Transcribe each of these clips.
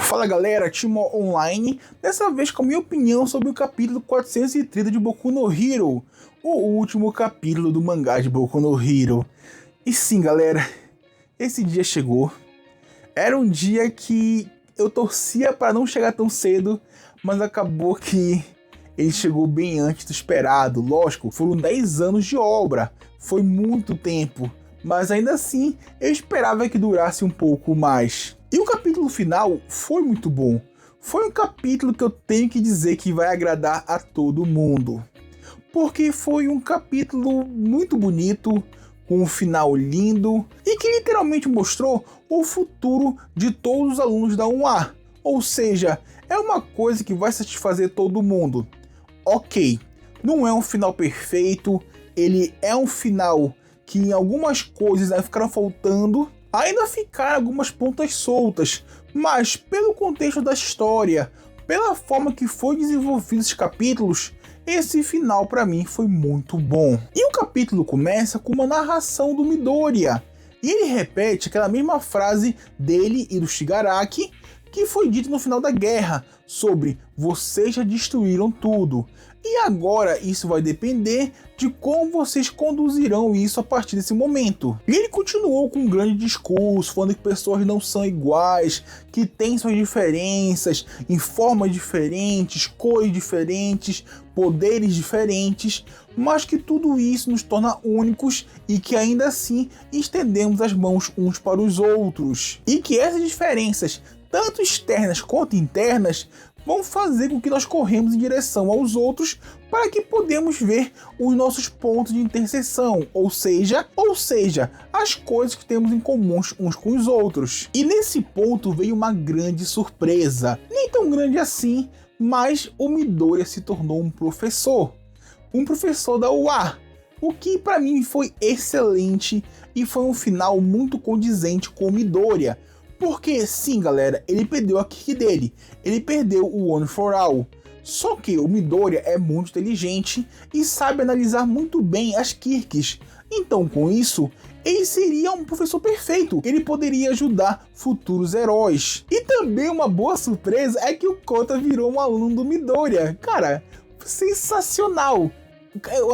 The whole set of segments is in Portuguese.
Fala galera, Timo Online, dessa vez com a minha opinião sobre o capítulo 430 de Boku no Hero, o último capítulo do mangá de Boku no Hero. E sim galera, esse dia chegou. Era um dia que eu torcia para não chegar tão cedo, mas acabou que ele chegou bem antes do esperado. Lógico, foram 10 anos de obra, foi muito tempo, mas ainda assim eu esperava que durasse um pouco mais. E o capítulo final foi muito bom. Foi um capítulo que eu tenho que dizer que vai agradar a todo mundo. Porque foi um capítulo muito bonito, com um final lindo, e que literalmente mostrou o futuro de todos os alunos da 1A. Ou seja, é uma coisa que vai satisfazer todo mundo. Ok, não é um final perfeito, ele é um final que em algumas coisas ficaram faltando. Ainda ficaram algumas pontas soltas, mas pelo contexto da história, pela forma que foi desenvolvido esses capítulos, esse final para mim foi muito bom. E o capítulo começa com uma narração do Midoriya, e ele repete aquela mesma frase dele e do Shigaraki, que foi dito no final da guerra, sobre vocês já destruíram tudo. E agora isso vai depender de como vocês conduzirão isso a partir desse momento. E ele continuou com um grande discurso, falando que pessoas não são iguais, que têm suas diferenças, em formas diferentes, cores diferentes, poderes diferentes, mas que tudo isso nos torna únicos e que ainda assim estendemos as mãos uns para os outros. E que essas diferenças, tanto externas quanto internas, vão fazer com que nós corremos em direção aos outros para que podemos ver os nossos pontos de interseção, ou seja, as coisas que temos em comum uns com os outros. E nesse ponto veio uma grande surpresa, nem tão grande assim, mas o Midoriya se tornou um professor da UA, o que para mim foi excelente e foi um final muito condizente com o Midoriya. Porque sim galera, ele perdeu a Kirk dele, ele perdeu o One for All. Só que o Midoriya é muito inteligente e sabe analisar muito bem as Kirks. Então com isso, ele seria um professor perfeito, ele poderia ajudar futuros heróis. E também uma boa surpresa é que o Kota virou um aluno do Midoriya. Cara, sensacional! Eu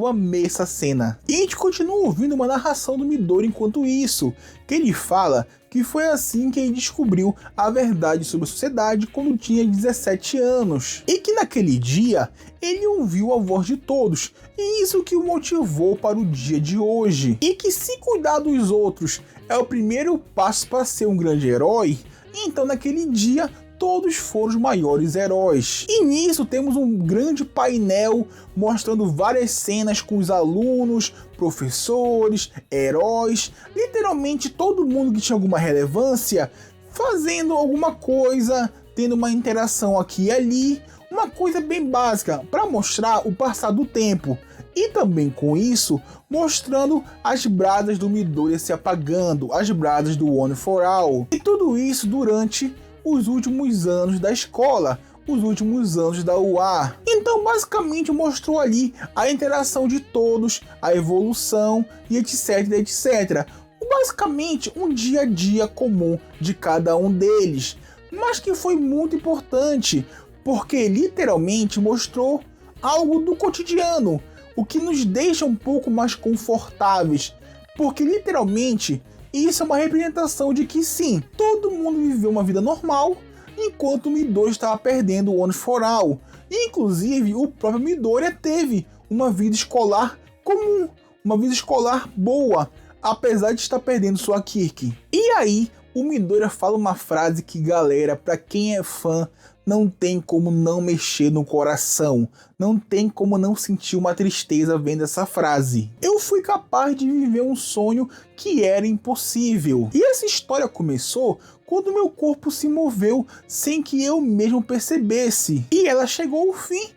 amei essa cena. E a gente continua ouvindo uma narração do Midoriya enquanto isso, que ele fala que foi assim que ele descobriu a verdade sobre a sociedade quando tinha 17 anos. E que naquele dia, ele ouviu a voz de todos, e isso que o motivou para o dia de hoje. E que se cuidar dos outros é o primeiro passo para ser um grande herói, então naquele dia todos foram os maiores heróis. E nisso temos um grande painel mostrando várias cenas com os alunos, professores, heróis, literalmente todo mundo que tinha alguma relevância fazendo alguma coisa, tendo uma interação aqui e ali, uma coisa bem básica para mostrar o passar do tempo. E também com isso, mostrando as brasas do Midoriya se apagando, as brasas do One for All. E tudo isso durante os últimos anos da escola, os últimos anos da UA. Então basicamente mostrou ali a interação de todos, a evolução e etc, etc. Basicamente um dia a dia comum de cada um deles, mas que foi muito importante, porque literalmente mostrou algo do cotidiano, o que nos deixa um pouco mais confortáveis, porque literalmente isso é uma representação de que sim, todo mundo viveu uma vida normal, enquanto o Midoriya estava perdendo o One for All. Inclusive, o próprio Midoriya teve uma vida escolar comum, uma vida escolar boa, apesar de estar perdendo sua Kirk. E aí, o Midoriya fala uma frase que, galera, para quem é fã, não tem como não mexer no coração, não tem como não sentir uma tristeza vendo essa frase. Eu fui capaz de viver um sonho que era impossível. E essa história começou quando meu corpo se moveu sem que eu mesmo percebesse. E ela chegou ao fim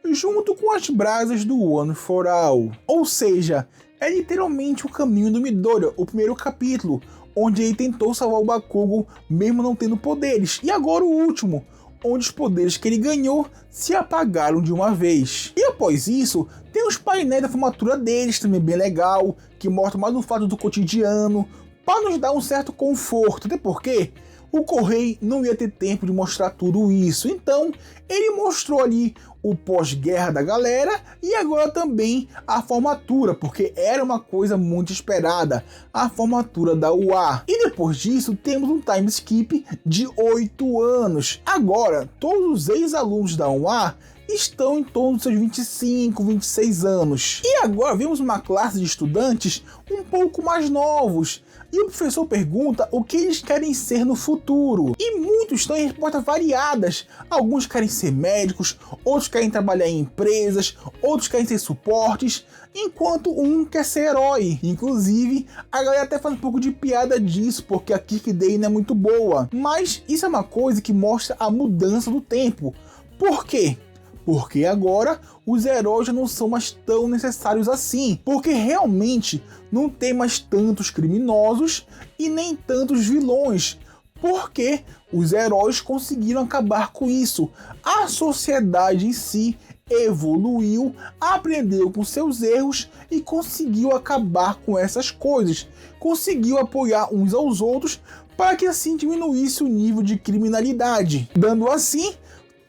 junto com as brasas do One for All. Ou seja, é literalmente o caminho do Midoriya, o primeiro capítulo, onde ele tentou salvar o Bakugo mesmo não tendo poderes. E agora o último, onde os poderes que ele ganhou se apagaram de uma vez. E após isso, tem os painéis da formatura deles, também bem legal, que mostra mais um fato do cotidiano, para nos dar um certo conforto, até porque o Correio não ia ter tempo de mostrar tudo isso, então ele mostrou ali o pós-guerra da galera e agora também a formatura, porque era uma coisa muito esperada, a formatura da UA. E depois disso temos um time skip de 8 anos. Agora, todos os ex-alunos da UA estão em torno dos seus 25, 26 anos. E agora vemos uma classe de estudantes um pouco mais novos. E o professor pergunta o que eles querem ser no futuro. E muitos estão em respostas variadas. Alguns querem ser médicos, outros querem trabalhar em empresas, outros querem ser suportes, enquanto um quer ser herói. Inclusive, a galera até faz um pouco de piada disso, porque a Kirk Day não é muito boa. Mas isso é uma coisa que mostra a mudança do tempo. Por quê? Porque agora os heróis já não são mais tão necessários assim, porque realmente não tem mais tantos criminosos e nem tantos vilões, porque os heróis conseguiram acabar com isso. A sociedade em si evoluiu, aprendeu com seus erros e conseguiu acabar com essas coisas, conseguiu apoiar uns aos outros para que assim diminuísse o nível de criminalidade, dando assim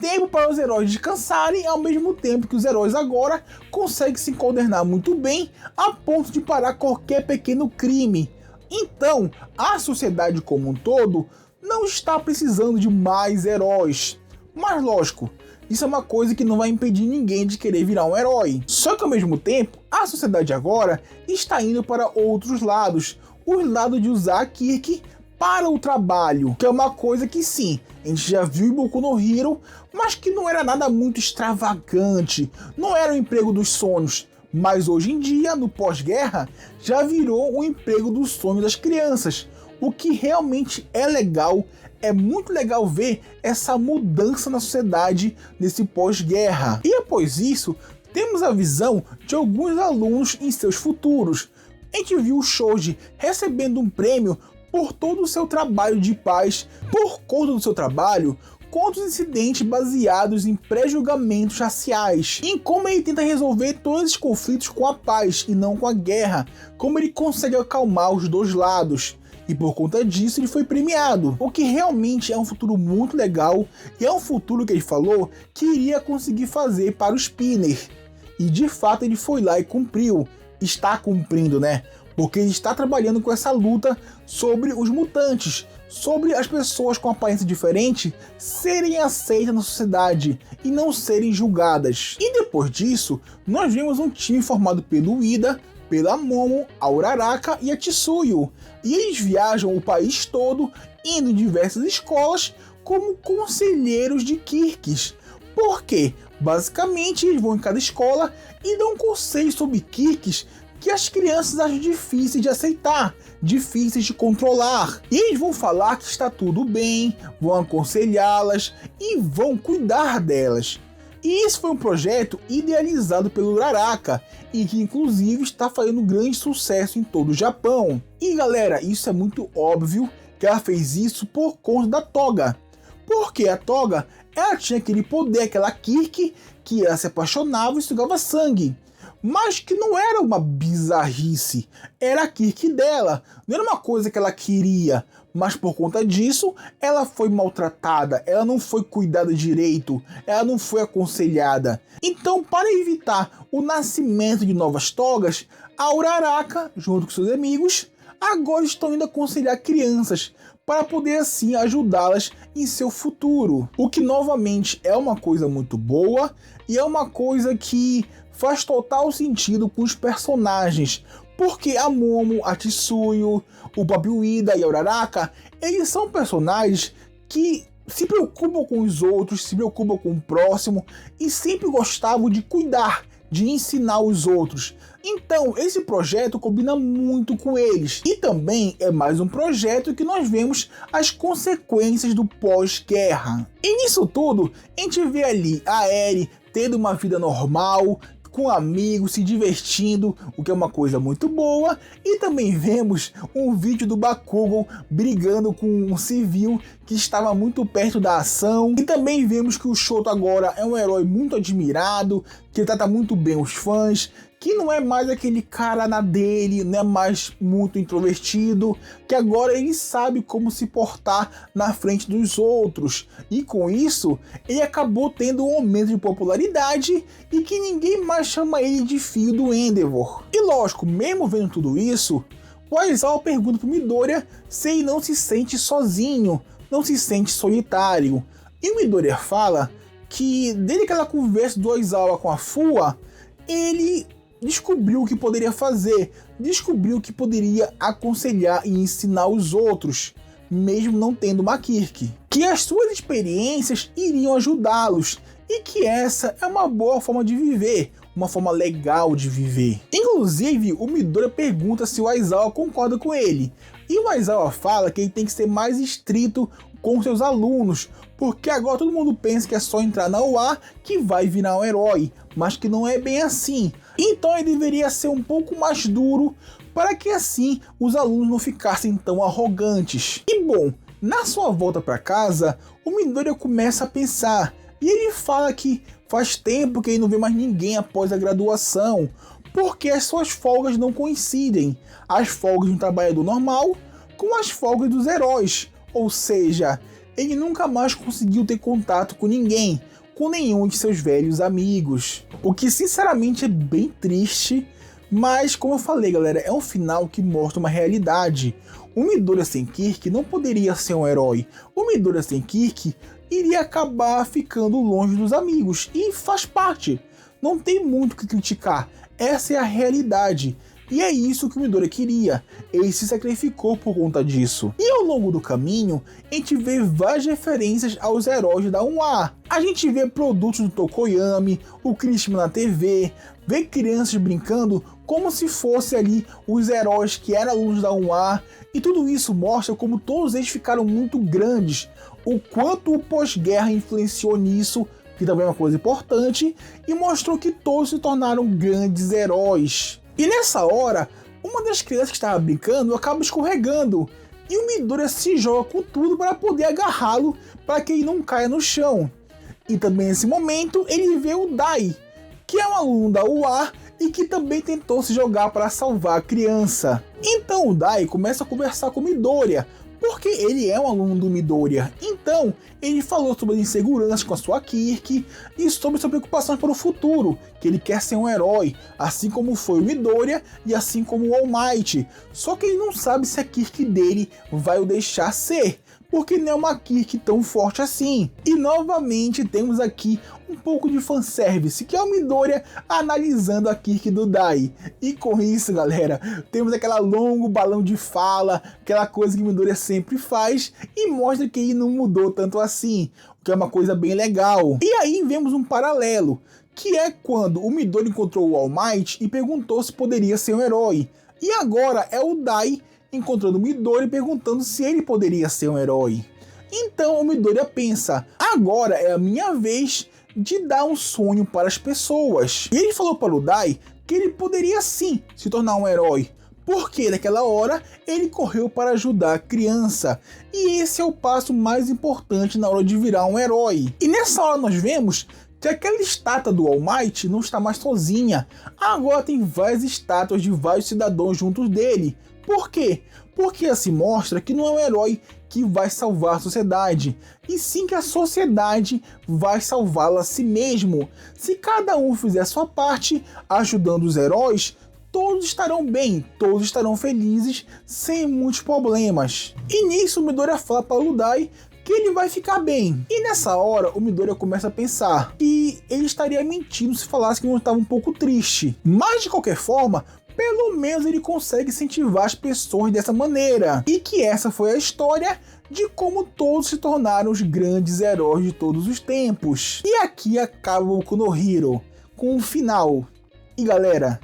tempo para os heróis descansarem, ao mesmo tempo que os heróis agora conseguem se coordenar muito bem a ponto de parar qualquer pequeno crime. Então, a sociedade como um todo não está precisando de mais heróis. Mas lógico, isso é uma coisa que não vai impedir ninguém de querer virar um herói. Só que ao mesmo tempo, a sociedade agora está indo para outros lados. O lado de usar a Kirk para o trabalho, que é uma coisa que sim, a gente já viu em Boku no Hero, mas que não era nada muito extravagante, não era o emprego dos sonhos, mas hoje em dia, no pós-guerra, já virou o emprego dos sonhos das crianças, o que realmente é legal, é muito legal ver essa mudança na sociedade nesse pós-guerra. E após isso, temos a visão de alguns alunos em seus futuros. A gente viu o Shoji recebendo um prêmio por todo o seu trabalho de paz, por conta do seu trabalho contra os incidentes baseados em pré-julgamentos raciais, em como ele tenta resolver todos esses conflitos com a paz e não com a guerra, como ele consegue acalmar os dois lados. E por conta disso ele foi premiado, o que realmente é um futuro muito legal e é um futuro que ele falou que iria conseguir fazer para o Spinner. E de fato ele foi lá e cumpriu, está cumprindo, né? Porque ele está trabalhando com essa luta sobre os mutantes, sobre as pessoas com aparência diferente serem aceitas na sociedade e não serem julgadas. E depois disso, nós vemos um time formado pelo Ida, pela Momo, a Uraraka e a Tsuyu. E eles viajam o país todo, indo em diversas escolas como conselheiros de Kirks. Por quê? Basicamente, eles vão em cada escola e dão conselhos sobre Kirks que as crianças acham difíceis de aceitar, difíceis de controlar. E eles vão falar que está tudo bem, vão aconselhá-las e vão cuidar delas. E esse foi um projeto idealizado pelo Uraraka e que inclusive está fazendo grande sucesso em todo o Japão. E galera, isso é muito óbvio que ela fez isso por conta da Toga. Porque a Toga, ela tinha aquele poder, aquela Kirk, que ela se apaixonava e sugava sangue. Mas que não era uma bizarrice, era a Kirk dela, não era uma coisa que ela queria, mas por conta disso, ela foi maltratada, ela não foi cuidada direito, ela não foi aconselhada. Então, para evitar o nascimento de novas togas, a Uraraka, junto com seus amigos, agora estão indo aconselhar crianças, para poder assim ajudá-las em seu futuro. O que novamente é uma coisa muito boa, e é uma coisa que faz total sentido com os personagens, porque a Momo, a Tsuyu, o próprio Ida e a Uraraka, eles são personagens que se preocupam com os outros, se preocupam com o próximo e sempre gostavam de cuidar, de ensinar os outros. Então esse projeto combina muito com eles. E também é mais um projeto que nós vemos as consequências do pós-guerra. E nisso tudo, a gente vê ali a Eri tendo uma vida normal, com amigos, se divertindo, o que é uma coisa muito boa. E também vemos um vídeo do Bakugo brigando com um civil que estava muito perto da ação. E também vemos que o Shoto agora é um herói muito admirado, que trata muito bem os fãs, que não é mais aquele cara na dele, não é mais muito introvertido, que agora ele sabe como se portar na frente dos outros. E com isso, ele acabou tendo um aumento de popularidade e que ninguém mais chama ele de filho do Endeavor. E lógico, mesmo vendo tudo isso, o Aizawa pergunta pro Midoriya se ele não se sente sozinho, não se sente solitário. E o Midoriya fala que desde aquela conversa do Aizawa com a Fua, ele descobriu o que poderia fazer, descobriu que poderia aconselhar e ensinar os outros, mesmo não tendo uma Kirk. Que as suas experiências iriam ajudá-los e que essa é uma boa forma de viver, uma forma legal de viver. Inclusive, o Midoriya pergunta se o Aizawa concorda com ele, e o Aizawa fala que ele tem que ser mais estrito com seus alunos, porque agora todo mundo pensa que é só entrar na UA que vai virar um herói, mas que não é bem assim. Então ele deveria ser um pouco mais duro para que assim os alunos não ficassem tão arrogantes. E bom, na sua volta para casa, o Midoriya começa a pensar e ele fala que faz tempo que ele não vê mais ninguém após a graduação, porque as suas folgas não coincidem, as folgas de um trabalhador normal com as folgas dos heróis, ou seja, ele nunca mais conseguiu ter contato com ninguém, com nenhum de seus velhos amigos. O que sinceramente é bem triste, mas como eu falei galera, é um final que mostra uma realidade. O Midoriya sem Kirk não poderia ser um herói, o Midoriya sem Kirk iria acabar ficando longe dos amigos, e faz parte, não tem muito o que criticar, essa é a realidade. E é isso que o Midoriya queria, ele se sacrificou por conta disso. E ao longo do caminho, a gente vê várias referências aos heróis da 1A. A gente vê produtos do Tokoyami, o Kirishima na TV, vê crianças brincando como se fosse ali os heróis que eram alunos da 1A. E tudo isso mostra como todos eles ficaram muito grandes, o quanto o pós-guerra influenciou nisso, que também é uma coisa importante, e mostrou que todos se tornaram grandes heróis. E nessa hora, uma das crianças que estava brincando acaba escorregando, e o Midoriya se joga com tudo para poder agarrá-lo para que ele não caia no chão. E também nesse momento ele vê o Dai, que é um aluno da UA e que também tentou se jogar para salvar a criança. Então o Dai começa a conversar com o Midoriya, porque ele é um aluno do Midoriya. Então ele falou sobre as inseguranças com a sua Kirk e sobre suas preocupações para o futuro, que ele quer ser um herói, assim como foi o Midoriya e assim como o All Might. Só que ele não sabe se a Kirk dele vai o deixar ser, porque não é uma Kirk tão forte assim. E novamente temos aqui um pouco de fanservice, que é o Midoriya analisando a Kirk do Dai. E com isso, galera, temos aquela longo balão de fala, aquela coisa que o Midoriya sempre faz, e mostra que ele não mudou tanto assim, o que é uma coisa bem legal. E aí vemos um paralelo, que é quando o Midoriya encontrou o All Might e perguntou se poderia ser um herói. E agora é o Dai encontrando o Midoriya e perguntando se ele poderia ser um herói. Então o Midoriya pensa, agora é a minha vez de dar um sonho para as pessoas. E ele falou para o Dai que ele poderia sim se tornar um herói, porque naquela hora ele correu para ajudar a criança. E esse é o passo mais importante na hora de virar um herói. E nessa hora nós vemos que aquela estátua do All Might não está mais sozinha. Agora tem várias estátuas de vários cidadãos juntos dele. Por quê? Porque assim mostra que não é um herói que vai salvar a sociedade, e sim que a sociedade vai salvá-la a si mesmo. Se cada um fizer a sua parte, ajudando os heróis, todos estarão bem, todos estarão felizes, sem muitos problemas. E nisso o Midoriya fala para o Dai que ele vai ficar bem. E nessa hora o Midoriya começa a pensar que ele estaria mentindo se falasse que não estava um pouco triste. Mas de qualquer forma, pelo menos ele consegue incentivar as pessoas dessa maneira. E que essa foi a história de como todos se tornaram os grandes heróis de todos os tempos. E aqui acaba o Boku no Hero com um final. E galera,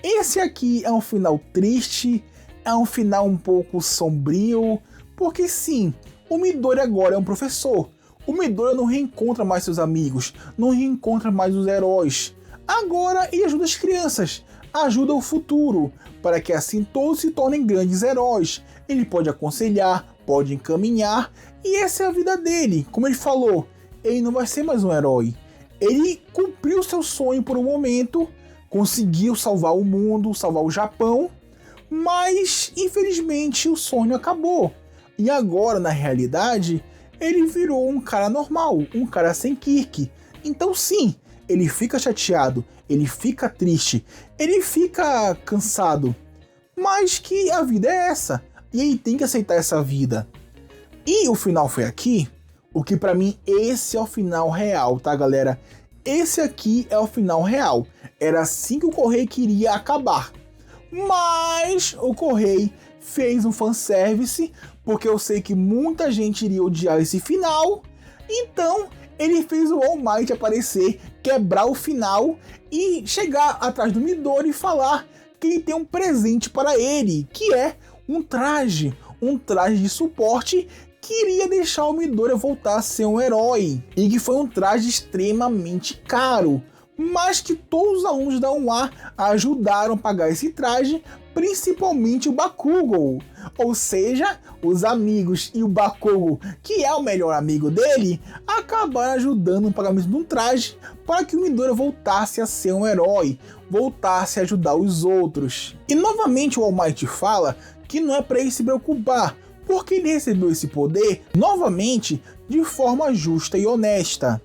esse aqui é um final triste, é um final um pouco sombrio, porque sim, o Midoriya agora é um professor. O Midoriya não reencontra mais seus amigos, não reencontra mais os heróis. Agora ele ajuda as crianças, ajuda o futuro, para que assim todos se tornem grandes heróis. Ele pode aconselhar, pode encaminhar, e essa é a vida dele. Como ele falou, ele não vai ser mais um herói. Ele cumpriu seu sonho por um momento, conseguiu salvar o mundo, salvar o Japão, mas infelizmente o sonho acabou. E agora, na realidade, ele virou um cara normal, um cara sem Kirk. Então sim, ele fica chateado, ele fica triste, ele fica cansado. Mas que a vida é essa, e ele tem que aceitar essa vida. E o final foi aqui, o que pra mim esse é o final real, tá galera? Esse aqui é o final real. Era assim que o Correio queria acabar. Mas o Correio fez um fanservice, porque eu sei que muita gente iria odiar esse final. Então ele fez o All Might aparecer, quebrar o final e chegar atrás do Midori e falar que ele tem um presente para ele, que é um traje de suporte que iria deixar o Midori voltar a ser um herói, e que foi um traje extremamente caro, mas que todos os alunos da 1A ajudaram a pagar esse traje, principalmente o Bakugou. Ou seja, os amigos e o Bakugou, que é o melhor amigo dele, acabaram ajudando no pagamento de um traje para que o Midori voltasse a ser um herói, voltasse a ajudar os outros. E novamente o All Might fala que não é para ele se preocupar, porque ele recebeu esse poder, novamente, de forma justa e honesta.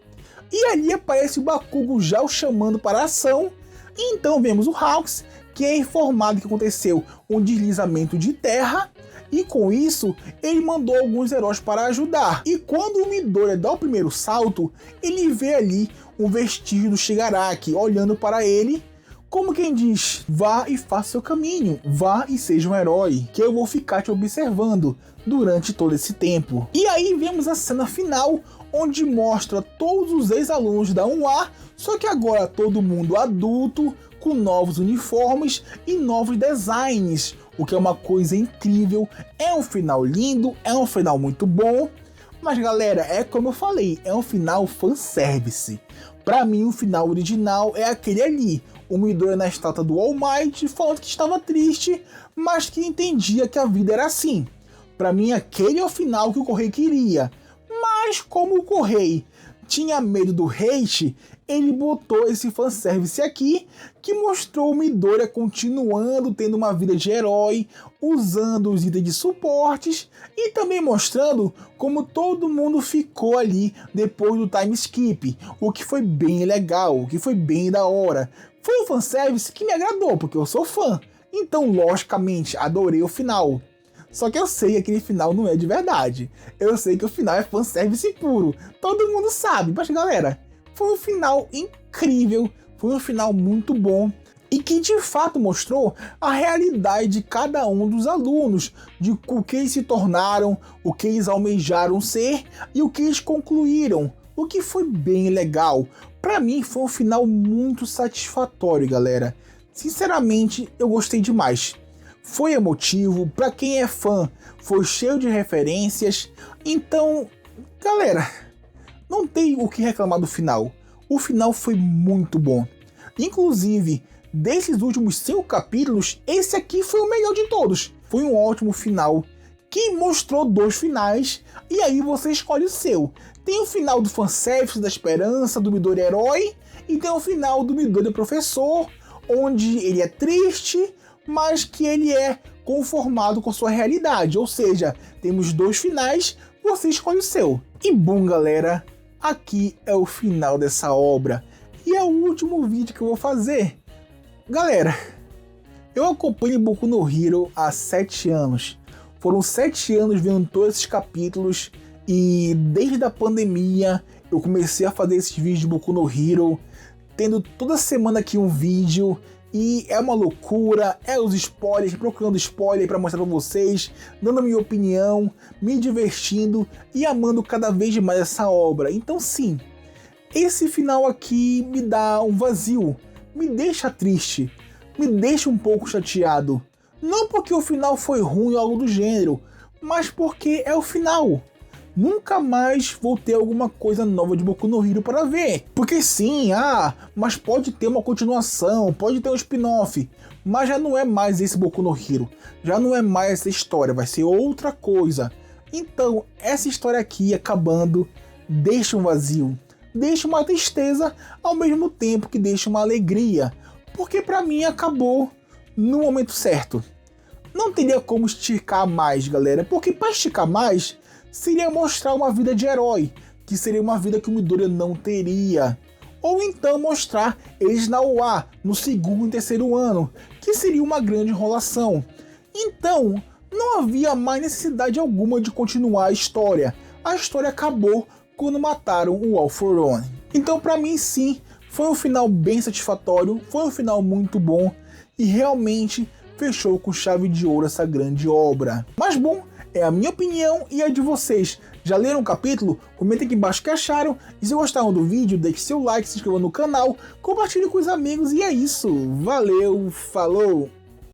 E ali aparece o Bakugou já o chamando para a ação, e então vemos o Hawks, que é informado que aconteceu um deslizamento de terra, e com isso, ele mandou alguns heróis para ajudar. E quando o Midori dá o primeiro salto, ele vê ali um vestígio do Shigaraki, olhando para ele, como quem diz, vá e faça seu caminho, vá e seja um herói, que eu vou ficar te observando durante todo esse tempo. E aí vemos a cena final, onde mostra todos os ex-alunos da 1A, só que agora todo mundo adulto, com novos uniformes e novos designs, o que é uma coisa incrível. É um final lindo, é um final muito bom, mas galera, é como eu falei, é um final fanservice. Pra mim o final original é aquele ali, o Midori na estátua do All Might falando que estava triste, mas que entendia que a vida era assim. Pra mim aquele é o final que o Correio queria, mas como o Correio tinha medo do hate, ele botou esse fanservice aqui, que mostrou o Midori continuando tendo uma vida de herói, usando os itens de suportes, e também mostrando como todo mundo ficou ali depois do time skip, o que foi bem legal, o que foi bem da hora. Foi um fanservice que me agradou, porque eu sou fã, então logicamente adorei o final. Só que eu sei que aquele final não é de verdade. Eu sei que o final é fanservice puro. Todo mundo sabe. Mas galera, foi um final incrível. Foi um final muito bom. E que de fato mostrou a realidade de cada um dos alunos. De o que eles se tornaram, o que eles almejaram ser e o que eles concluíram. O que foi bem legal. Pra mim foi um final muito satisfatório, galera. Sinceramente, eu gostei demais. Foi emotivo, pra quem é fã, foi cheio de referências. Então, galera, não tem o que reclamar do final. O final foi muito bom. Inclusive, desses últimos 5 capítulos, esse aqui foi o melhor de todos. Foi um ótimo final, que mostrou 2 finais, e aí você escolhe o seu. Tem o final do fanservice da esperança, do Midori herói, e tem o final do Midori professor, onde ele é triste, mas que ele é conformado com sua realidade. Ou seja, temos 2 finais, você escolhe o seu. E bom galera, aqui é o final dessa obra. E é o último vídeo que eu vou fazer. Galera, eu acompanho Boku no Hero há 7 anos. Foram 7 anos vendo todos esses capítulos. E desde a pandemia eu comecei a fazer esses vídeos de Boku no Hero, tendo toda semana aqui um vídeo. E é uma loucura, é os spoilers, procurando spoiler para mostrar para vocês, dando a minha opinião, me divertindo e amando cada vez mais essa obra. Então sim, esse final aqui me dá um vazio, me deixa triste, me deixa um pouco chateado. Não porque o final foi ruim ou algo do gênero, mas porque é o final. Nunca mais vou ter alguma coisa nova de Boku no Hero para ver. Porque sim, mas pode ter uma continuação, pode ter um spin-off. Mas já não é mais esse Boku no Hero. Já não é mais essa história, vai ser outra coisa. Então, essa história aqui acabando, deixa um vazio. Deixa uma tristeza, ao mesmo tempo que deixa uma alegria. porque pra mim acabou no momento certo. Não teria como esticar mais, galera, porque para esticar mais seria mostrar uma vida de herói, que seria uma vida que o Midoriya não teria. Ou então mostrar eles na UA, no segundo e terceiro ano, que seria uma grande enrolação. Então, não havia mais necessidade alguma de continuar a história. A história acabou quando mataram o All For One. Então, pra mim, sim, foi um final bem satisfatório, foi um final muito bom e realmente fechou com chave de ouro essa grande obra. Mas bom, é a minha opinião e a de vocês. Já leram o capítulo? Comentem aqui embaixo o que acharam. E se gostaram do vídeo, deixe seu like, se inscreva no canal, compartilhe com os amigos e é isso. Valeu, falou!